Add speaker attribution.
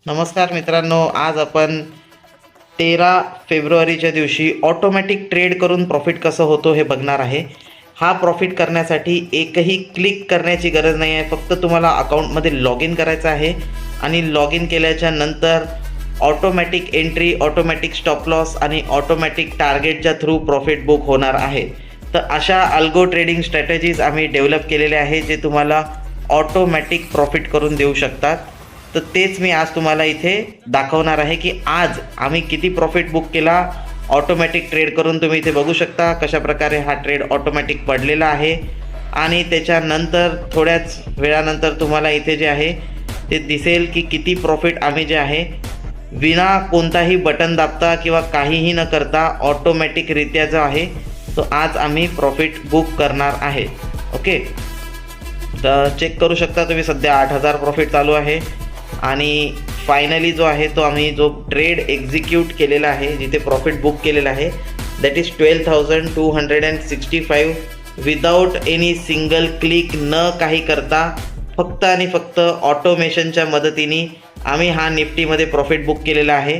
Speaker 1: नमस्कार मित्रांनो, आज आपण 13 फेब्रुवारीच्या दिवशी ऑटोमॅटिक ट्रेड करून प्रॉफिट कसं होतो हे बघणार आहे. हा प्रॉफिट करण्यासाठी एकही क्लिक करण्याची गरज नाही आहे. फक्त तुम्हाला अकाउंटमध्ये लॉग इन करायचं आहे आणि लॉग इन केल्याच्या नंतर automatic entry, automatic stop loss आणि ऑटोमॅटिक टार्गेटच्या थ्रू प्रॉफिट बुक होणार आहे. तर अशा अल्गो ट्रेडिंग स्ट्रॅटेजीज आम्ही डेव्हलप केलेल्या आहे जे तुम्हाला ऑटोमॅटिक प्रॉफिट करून देऊ शकतात. तर तेच मी आज तुम्हाला इथे दाखवणार आहे की आज आम्ही किती प्रॉफिट बुक केला ऑटोमॅटिक ट्रेड करून. तुम्ही इथे बघू शकता कशा प्रकारे हा ट्रेड ऑटोमॅटिक पडलेला आहे आणि त्याच्यानंतर थोड्याच वेळानंतर तुम्हाला इथे जे आहे ते दिसेल की किती प्रॉफिट आम्ही जे आहे विना कोणताही बटन दाबता किंवा काहीही न करता ऑटोमॅटिकरित्या जो आहे तो आज आम्ही प्रॉफिट बुक करणार आहे. ओके, तर चेक करू शकता तुम्ही, सध्या 8,000 प्रॉफिट चालू आहे आणि फायनली जो आहे तो आम्ही जो ट्रेड एक्झिक्यूट केलेला आहे, जिथे प्रॉफिट बुक केलेला आहे, that is 12,265 without any single click, न काही करता फक्त आणि फक्त ऑटोमेशनच्या मदतीने आम्ही हा निफ्टीमध्ये प्रॉफिट बुक केलेला आहे.